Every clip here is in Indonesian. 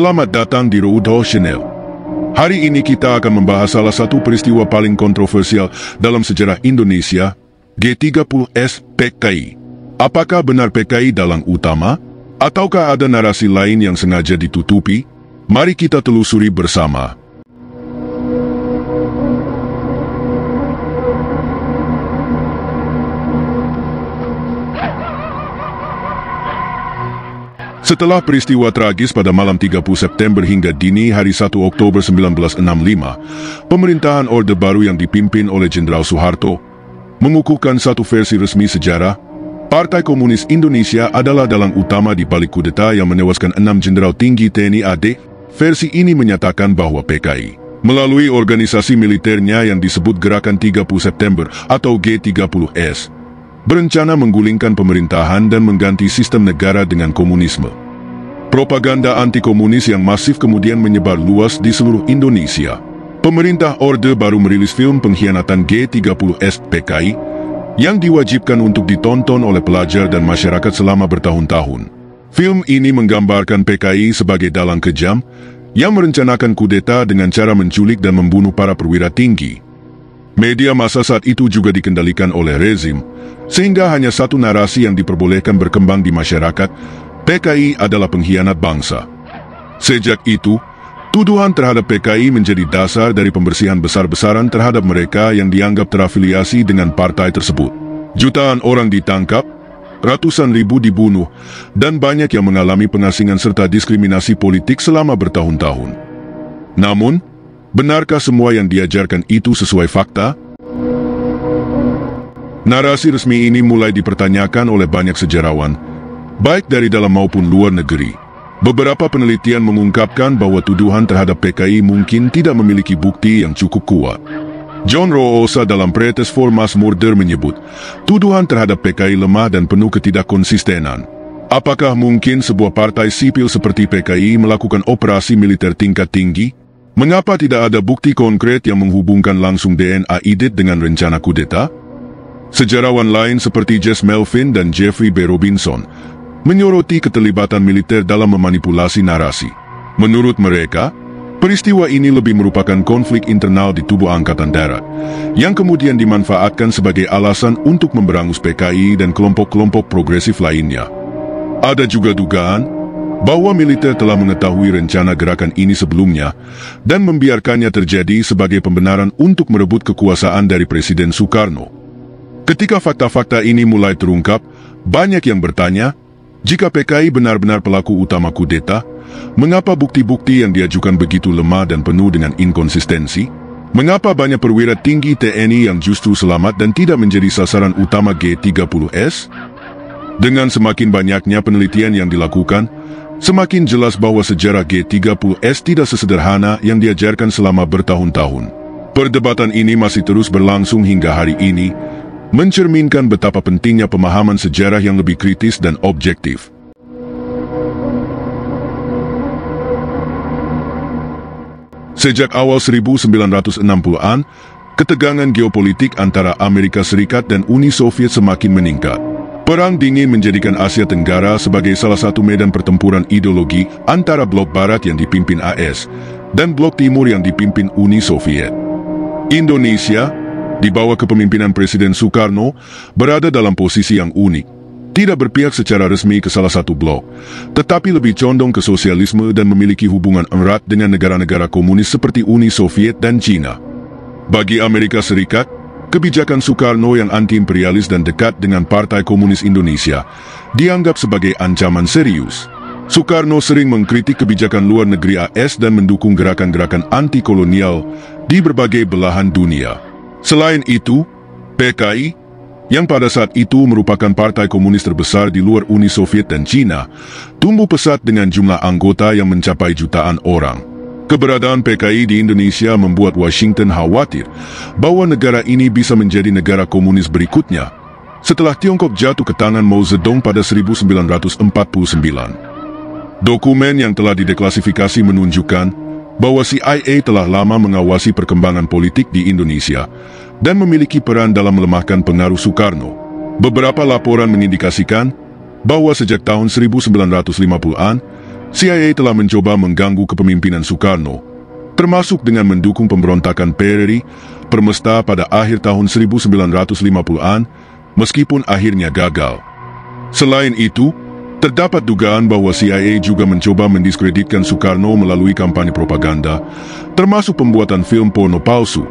Selamat datang di Roadho Channel. Hari ini kita akan membahas salah satu peristiwa paling kontroversial dalam sejarah Indonesia, G30S PKI. Apakah benar PKI dalang utama? Ataukah ada narasi lain yang sengaja ditutupi? Mari kita telusuri bersama. Setelah peristiwa tragis pada malam 30 September hingga dini hari 1 Oktober 1965, pemerintahan Orde Baru yang dipimpin oleh Jenderal Soeharto mengukuhkan satu versi resmi sejarah. Partai Komunis Indonesia adalah dalang utama di balik kudeta yang menewaskan 6 jenderal tinggi TNI AD. Versi ini menyatakan bahwa PKI, melalui organisasi militernya yang disebut Gerakan 30 September atau G30S, berencana menggulingkan pemerintahan dan mengganti sistem negara dengan komunisme. Propaganda anti-komunis yang masif kemudian menyebar luas di seluruh Indonesia. Pemerintah Orde Baru merilis film pengkhianatan G30S PKI yang diwajibkan untuk ditonton oleh pelajar dan masyarakat selama bertahun-tahun. Film ini menggambarkan PKI sebagai dalang kejam yang merencanakan kudeta dengan cara menculik dan membunuh para perwira tinggi. Media massa saat itu juga dikendalikan oleh rezim, sehingga hanya satu narasi yang diperbolehkan berkembang di masyarakat: PKI adalah pengkhianat bangsa. Sejak itu, tuduhan terhadap PKI menjadi dasar dari pembersihan besar-besaran terhadap mereka yang dianggap terafiliasi dengan partai tersebut. Jutaan orang ditangkap, ratusan ribu dibunuh, dan banyak yang mengalami pengasingan serta diskriminasi politik selama bertahun-tahun. Namun, benarkah semua yang diajarkan itu sesuai fakta? Narasi resmi ini mulai dipertanyakan oleh banyak sejarawan, baik dari dalam maupun luar negeri. Beberapa penelitian mengungkapkan bahwa tuduhan terhadap PKI mungkin tidak memiliki bukti yang cukup kuat. John Roosa dalam Pretext for Mass Murder menyebut, tuduhan terhadap PKI lemah dan penuh ketidakkonsistenan. Apakah mungkin sebuah partai sipil seperti PKI melakukan operasi militer tingkat tinggi? Mengapa tidak ada bukti konkret yang menghubungkan langsung DNA Idit dengan rencana kudeta? Sejarawan lain seperti Jess Melvin dan Jeffrey B. Robinson menyoroti keterlibatan militer dalam memanipulasi narasi. Menurut mereka, peristiwa ini lebih merupakan konflik internal di tubuh Angkatan Darat, yang kemudian dimanfaatkan sebagai alasan untuk memberangus PKI dan kelompok-kelompok progresif lainnya. Ada juga dugaan bahwa militer telah mengetahui rencana gerakan ini sebelumnya dan membiarkannya terjadi sebagai pembenaran untuk merebut kekuasaan dari Presiden Soekarno. Ketika fakta-fakta ini mulai terungkap, banyak yang bertanya, jika PKI benar-benar pelaku utama kudeta, mengapa bukti-bukti yang diajukan begitu lemah dan penuh dengan inkonsistensi? Mengapa banyak perwira tinggi TNI yang justru selamat dan tidak menjadi sasaran utama G30S? Dengan semakin banyaknya penelitian yang dilakukan, semakin jelas bahwa sejarah G30S tidak sesederhana yang diajarkan selama bertahun-tahun. Perdebatan ini masih terus berlangsung hingga hari ini, mencerminkan betapa pentingnya pemahaman sejarah yang lebih kritis dan objektif. Sejak awal 1960-an, ketegangan geopolitik antara Amerika Serikat dan Uni Soviet semakin meningkat. Perang Dingin menjadikan Asia Tenggara sebagai salah satu medan pertempuran ideologi antara blok Barat yang dipimpin AS dan blok Timur yang dipimpin Uni Soviet. Indonesia, di bawah kepemimpinan Presiden Soekarno, berada dalam posisi yang unik. Tidak berpihak secara resmi ke salah satu blok, tetapi lebih condong ke sosialisme dan memiliki hubungan erat dengan negara-negara komunis seperti Uni Soviet dan China. Bagi Amerika Serikat, kebijakan Soekarno yang anti-imperialis dan dekat dengan Partai Komunis Indonesia dianggap sebagai ancaman serius. Soekarno sering mengkritik kebijakan luar negeri AS dan mendukung gerakan-gerakan anti-kolonial di berbagai belahan dunia. Selain itu, PKI, yang pada saat itu merupakan partai komunis terbesar di luar Uni Soviet dan China, tumbuh pesat dengan jumlah anggota yang mencapai jutaan orang. Keberadaan PKI di Indonesia membuat Washington khawatir bahwa negara ini bisa menjadi negara komunis berikutnya setelah Tiongkok jatuh ke tangan Mao Zedong pada 1949. Dokumen yang telah dideklasifikasi menunjukkan bahwa CIA telah lama mengawasi perkembangan politik di Indonesia dan memiliki peran dalam melemahkan pengaruh Soekarno. Beberapa laporan mengindikasikan bahwa sejak tahun 1950-an, CIA telah mencoba mengganggu kepemimpinan Soekarno, termasuk dengan mendukung pemberontakan PRRI Permesta pada akhir tahun 1950-an, meskipun akhirnya gagal. Selain itu, terdapat dugaan bahwa CIA juga mencoba mendiskreditkan Soekarno melalui kampanye propaganda, termasuk pembuatan film porno palsu,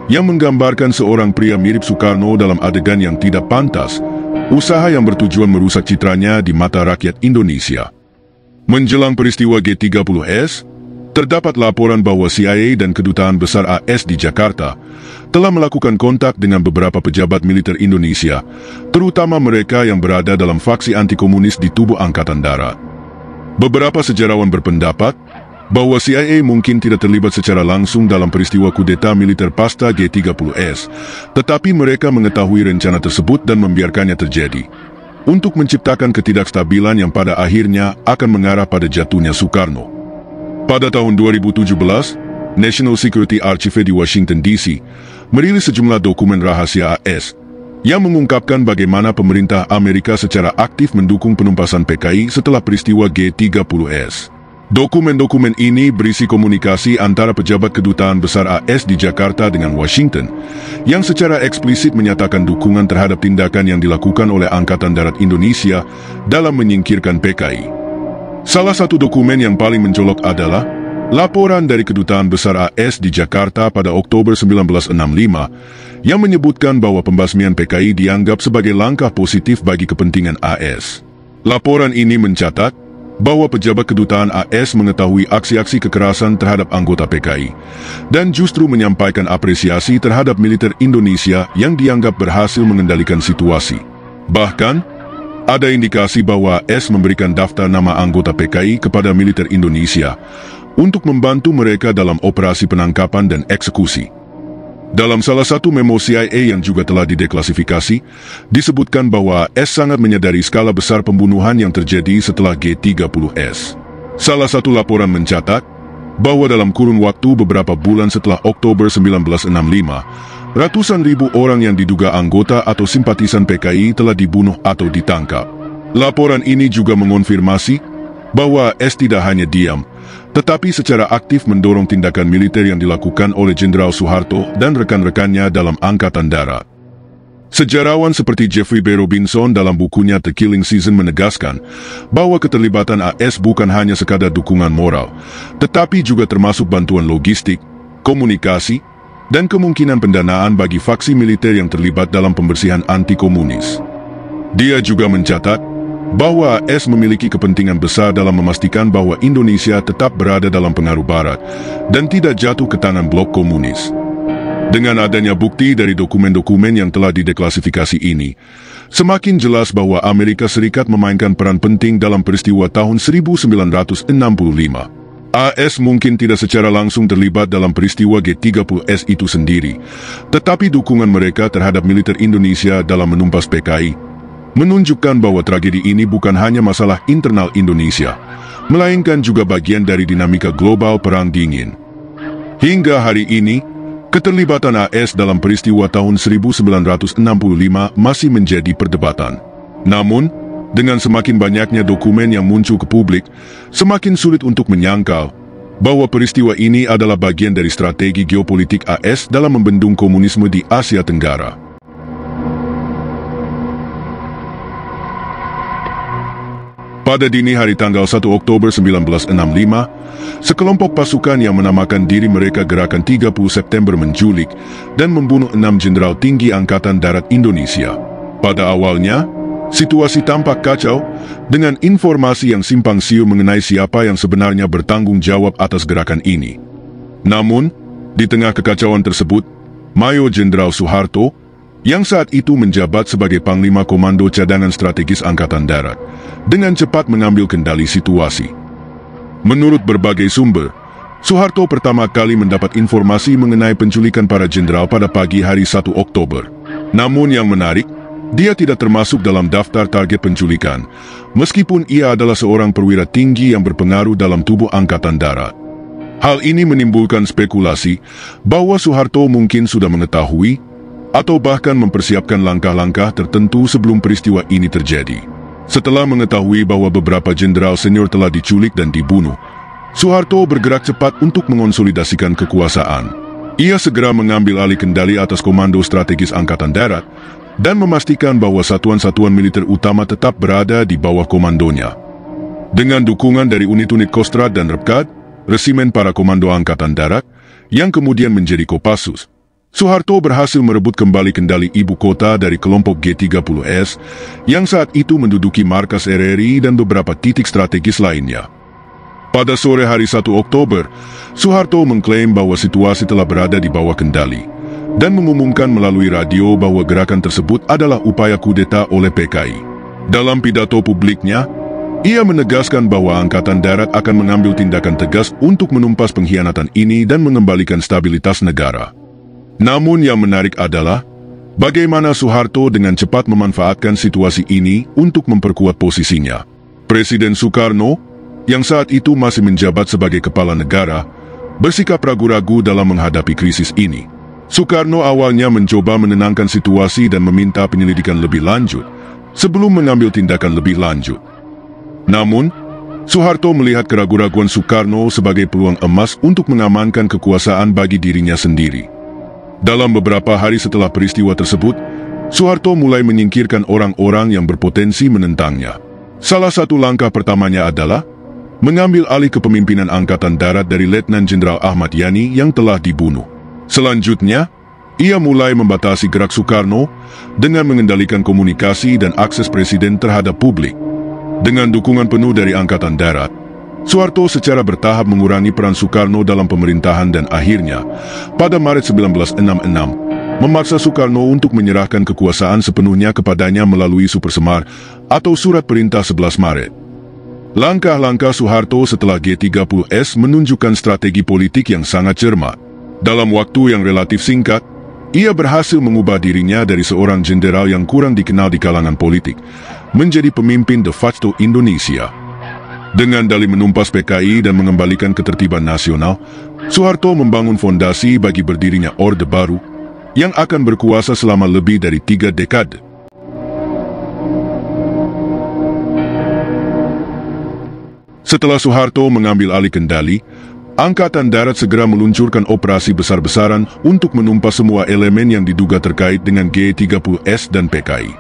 yang menggambarkan seorang pria mirip Soekarno dalam adegan yang tidak pantas, usaha yang bertujuan merusak citranya di mata rakyat Indonesia. Menjelang peristiwa G30S, terdapat laporan bahwa CIA dan Kedutaan Besar AS di Jakarta telah melakukan kontak dengan beberapa pejabat militer Indonesia, terutama mereka yang berada dalam faksi anti-komunis di tubuh Angkatan Darat. Beberapa sejarawan berpendapat bahwa CIA mungkin tidak terlibat secara langsung dalam peristiwa kudeta militer pasca G30S, tetapi mereka mengetahui rencana tersebut dan membiarkannya terjadi, untuk menciptakan ketidakstabilan yang pada akhirnya akan mengarah pada jatuhnya Soekarno. Pada tahun 2017, National Security Archive di Washington, D.C. merilis sejumlah dokumen rahasia AS yang mengungkapkan bagaimana pemerintah Amerika secara aktif mendukung penumpasan PKI setelah peristiwa G30S. Dokumen-dokumen ini berisi komunikasi antara pejabat Kedutaan Besar AS di Jakarta dengan Washington, yang secara eksplisit menyatakan dukungan terhadap tindakan yang dilakukan oleh Angkatan Darat Indonesia dalam menyingkirkan PKI. Salah satu dokumen yang paling mencolok adalah laporan dari Kedutaan Besar AS di Jakarta pada Oktober 1965 yang menyebutkan bahwa pembasmian PKI dianggap sebagai langkah positif bagi kepentingan AS. Laporan ini mencatat bahwa pejabat Kedutaan AS mengetahui aksi-aksi kekerasan terhadap anggota PKI dan justru menyampaikan apresiasi terhadap militer Indonesia yang dianggap berhasil mengendalikan situasi. Bahkan, ada indikasi bahwa AS memberikan daftar nama anggota PKI kepada militer Indonesia untuk membantu mereka dalam operasi penangkapan dan eksekusi. Dalam salah satu memo CIA yang juga telah dideklasifikasi, disebutkan bahwa AS sangat menyadari skala besar pembunuhan yang terjadi setelah G30S. Salah satu laporan mencatat bahwa dalam kurun waktu beberapa bulan setelah Oktober 1965, ratusan ribu orang yang diduga anggota atau simpatisan PKI telah dibunuh atau ditangkap. Laporan ini juga mengonfirmasi bahwa AS tidak hanya diam, tetapi secara aktif mendorong tindakan militer yang dilakukan oleh Jenderal Soeharto dan rekan-rekannya dalam Angkatan Darat. Sejarawan seperti Jeffrey B. Robinson dalam bukunya The Killing Season menegaskan bahwa keterlibatan AS bukan hanya sekadar dukungan moral, tetapi juga termasuk bantuan logistik, komunikasi, dan kemungkinan pendanaan bagi faksi militer yang terlibat dalam pembersihan anti-komunis. Dia juga mencatat bahwa AS memiliki kepentingan besar dalam memastikan bahwa Indonesia tetap berada dalam pengaruh Barat dan tidak jatuh ke tangan blok komunis. Dengan adanya bukti dari dokumen-dokumen yang telah dideklasifikasi ini, semakin jelas bahwa Amerika Serikat memainkan peran penting dalam peristiwa tahun 1965. AS mungkin tidak secara langsung terlibat dalam peristiwa G30S itu sendiri, tetapi dukungan mereka terhadap militer Indonesia dalam menumpas PKI menunjukkan bahwa tragedi ini bukan hanya masalah internal Indonesia, melainkan juga bagian dari dinamika global Perang Dingin. Hingga hari ini, keterlibatan AS dalam peristiwa tahun 1965 masih menjadi perdebatan. Namun, dengan semakin banyaknya dokumen yang muncul ke publik, semakin sulit untuk menyangkal bahwa peristiwa ini adalah bagian dari strategi geopolitik AS dalam membendung komunisme di Asia Tenggara. Pada dini hari tanggal 1 Oktober 1965, sekelompok pasukan yang menamakan diri mereka Gerakan 30 September menculik dan membunuh 6 jenderal tinggi Angkatan Darat Indonesia. Pada awalnya, situasi tampak kacau dengan informasi yang simpang siur mengenai siapa yang sebenarnya bertanggung jawab atas gerakan ini. Namun, di tengah kekacauan tersebut, Mayor Jenderal Soeharto, yang saat itu menjabat sebagai Panglima Komando Cadangan Strategis Angkatan Darat, dengan cepat mengambil kendali situasi. Menurut berbagai sumber, Soeharto pertama kali mendapat informasi mengenai penculikan para jenderal pada pagi hari 1 Oktober. Namun yang menarik, dia tidak termasuk dalam daftar target penculikan, meskipun ia adalah seorang perwira tinggi yang berpengaruh dalam tubuh Angkatan Darat. Hal ini menimbulkan spekulasi bahwa Soeharto mungkin sudah mengetahui atau bahkan mempersiapkan langkah-langkah tertentu sebelum peristiwa ini terjadi. Setelah mengetahui bahwa beberapa jenderal senior telah diculik dan dibunuh, Soeharto bergerak cepat untuk mengonsolidasikan kekuasaan. Ia segera mengambil alih kendali atas Komando Strategis Angkatan Darat dan memastikan bahwa satuan-satuan militer utama tetap berada di bawah komandonya. Dengan dukungan dari unit-unit Kostrad dan Repkad, Resimen Para Komando Angkatan Darat, yang kemudian menjadi Kopassus, Soeharto berhasil merebut kembali kendali ibu kota dari kelompok G30S yang saat itu menduduki markas RRI dan beberapa titik strategis lainnya. Pada sore hari 1 Oktober, Soeharto mengklaim bahwa situasi telah berada di bawah kendali dan mengumumkan melalui radio bahwa gerakan tersebut adalah upaya kudeta oleh PKI. Dalam pidato publiknya, ia menegaskan bahwa Angkatan Darat akan mengambil tindakan tegas untuk menumpas pengkhianatan ini dan mengembalikan stabilitas negara. Namun yang menarik adalah bagaimana Soeharto dengan cepat memanfaatkan situasi ini untuk memperkuat posisinya. Presiden Soekarno, yang saat itu masih menjabat sebagai kepala negara, bersikap ragu-ragu dalam menghadapi krisis ini. Soekarno awalnya mencoba menenangkan situasi dan meminta penyelidikan lebih lanjut sebelum mengambil tindakan lebih lanjut. Namun, Soeharto melihat keraguan-raguan Soekarno sebagai peluang emas untuk mengamankan kekuasaan bagi dirinya sendiri. Dalam beberapa hari setelah peristiwa tersebut, Soeharto mulai menyingkirkan orang-orang yang berpotensi menentangnya. Salah satu langkah pertamanya adalah mengambil alih kepemimpinan Angkatan Darat dari Letnan Jenderal Ahmad Yani yang telah dibunuh. Selanjutnya, ia mulai membatasi gerak Soekarno dengan mengendalikan komunikasi dan akses Presiden terhadap publik. Dengan dukungan penuh dari Angkatan Darat, Soeharto secara bertahap mengurangi peran Soekarno dalam pemerintahan dan akhirnya, pada Maret 1966, memaksa Soekarno untuk menyerahkan kekuasaan sepenuhnya kepadanya melalui Supersemar atau Surat Perintah 11 Maret. Langkah-langkah Soeharto setelah G30S menunjukkan strategi politik yang sangat cermat. Dalam waktu yang relatif singkat, ia berhasil mengubah dirinya dari seorang jenderal yang kurang dikenal di kalangan politik menjadi pemimpin de facto Indonesia. Dengan dalih menumpas PKI dan mengembalikan ketertiban nasional, Soeharto membangun fondasi bagi berdirinya Orde Baru yang akan berkuasa selama lebih dari 3 dekade. Setelah Soeharto mengambil alih kendali, Angkatan Darat segera meluncurkan operasi besar-besaran untuk menumpas semua elemen yang diduga terkait dengan G30S dan PKI.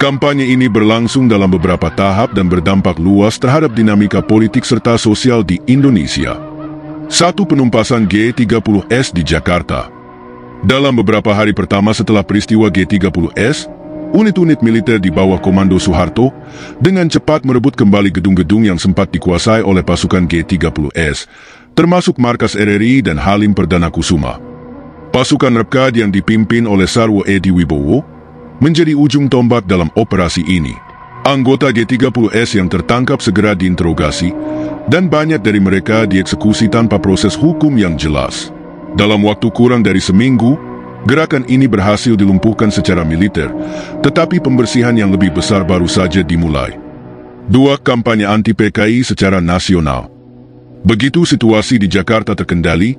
Kampanye ini berlangsung dalam beberapa tahap dan berdampak luas terhadap dinamika politik serta sosial di Indonesia. 1. Penumpasan G30S di Jakarta. Dalam beberapa hari pertama setelah peristiwa G30S, unit-unit militer di bawah komando Soeharto dengan cepat merebut kembali gedung-gedung yang sempat dikuasai oleh pasukan G30S, termasuk markas RRI dan Halim Perdana Kusuma. Pasukan Repkad yang dipimpin oleh Sarwo Edi Wibowo menjadi ujung tombak dalam operasi ini. Anggota G30S yang tertangkap segera diinterogasi, dan banyak dari mereka dieksekusi tanpa proses hukum yang jelas. Dalam waktu kurang dari seminggu, gerakan ini berhasil dilumpuhkan secara militer, tetapi pembersihan yang lebih besar baru saja dimulai. 2. Kampanye anti-PKI secara nasional. Begitu situasi di Jakarta terkendali,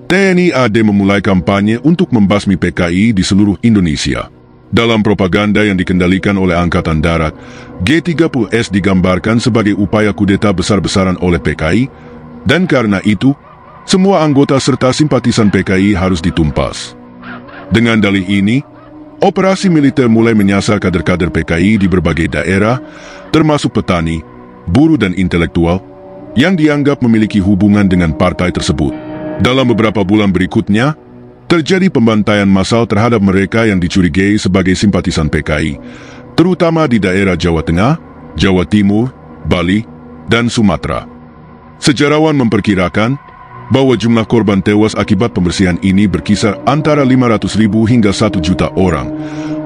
TNI AD memulai kampanye untuk membasmi PKI di seluruh Indonesia. Dalam propaganda yang dikendalikan oleh Angkatan Darat, G30S digambarkan sebagai upaya kudeta besar-besaran oleh PKI, dan karena itu, semua anggota serta simpatisan PKI harus ditumpas. Dengan dalih ini, operasi militer mulai menyasar kader-kader PKI di berbagai daerah, termasuk petani, buruh dan intelektual, yang dianggap memiliki hubungan dengan partai tersebut. Dalam beberapa bulan berikutnya, terjadi pembantaian massal terhadap mereka yang dicurigai sebagai simpatisan PKI, terutama di daerah Jawa Tengah, Jawa Timur, Bali, dan Sumatera. Sejarawan memperkirakan bahwa jumlah korban tewas akibat pembersihan ini berkisar antara 500.000 hingga 1 juta orang,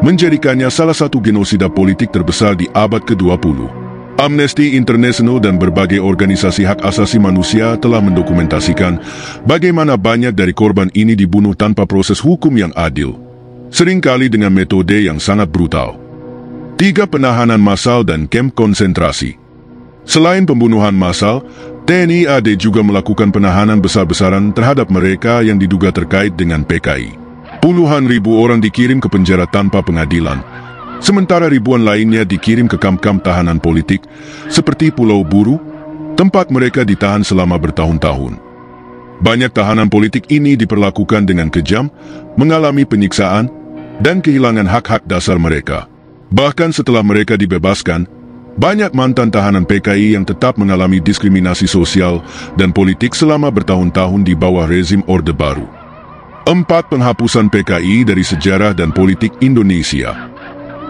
menjadikannya salah satu genosida politik terbesar di abad ke-20. Amnesty International dan berbagai organisasi hak asasi manusia telah mendokumentasikan bagaimana banyak dari korban ini dibunuh tanpa proses hukum yang adil, seringkali dengan metode yang sangat brutal. 3. Penahanan massal dan kamp konsentrasi. Selain pembunuhan massal, TNI AD juga melakukan penahanan besar-besaran terhadap mereka yang diduga terkait dengan PKI. Puluhan ribu orang dikirim ke penjara tanpa pengadilan, Sementara ribuan lainnya dikirim ke kamp-kamp tahanan politik seperti Pulau Buru, tempat mereka ditahan selama bertahun-tahun. Banyak tahanan politik ini diperlakukan dengan kejam, mengalami penyiksaan, dan kehilangan hak-hak dasar mereka. Bahkan setelah mereka dibebaskan, banyak mantan tahanan PKI yang tetap mengalami diskriminasi sosial dan politik selama bertahun-tahun di bawah rezim Orde Baru. 4. Penghapusan PKI dari sejarah dan politik Indonesia.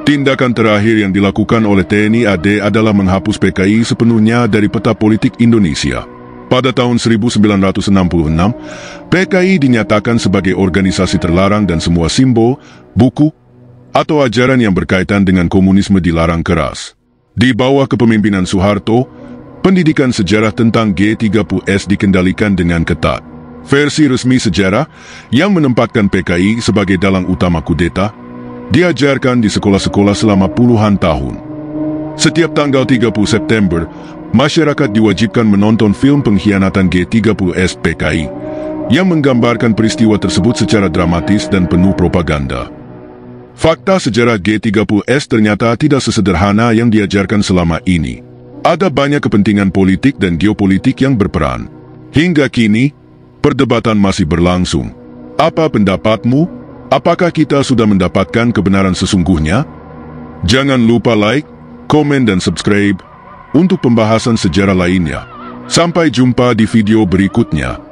Tindakan terakhir yang dilakukan oleh TNI AD adalah menghapus PKI sepenuhnya dari peta politik Indonesia. Pada tahun 1966, PKI dinyatakan sebagai organisasi terlarang dan semua simbol, buku, atau ajaran yang berkaitan dengan komunisme dilarang keras. Di bawah kepemimpinan Soeharto, pendidikan sejarah tentang G30S dikendalikan dengan ketat. Versi resmi sejarah yang menempatkan PKI sebagai dalang utama kudeta diajarkan di sekolah-sekolah selama puluhan tahun. Setiap tanggal 30 September, masyarakat diwajibkan menonton film pengkhianatan G30S PKI yang menggambarkan peristiwa tersebut secara dramatis dan penuh propaganda. Fakta sejarah G30S ternyata tidak sesederhana yang diajarkan selama ini. Ada banyak kepentingan politik dan geopolitik yang berperan. Hingga kini, perdebatan masih berlangsung. Apa pendapatmu? Apakah kita sudah mendapatkan kebenaran sesungguhnya? Jangan lupa like, komen dan subscribe untuk pembahasan sejarah lainnya. Sampai jumpa di video berikutnya.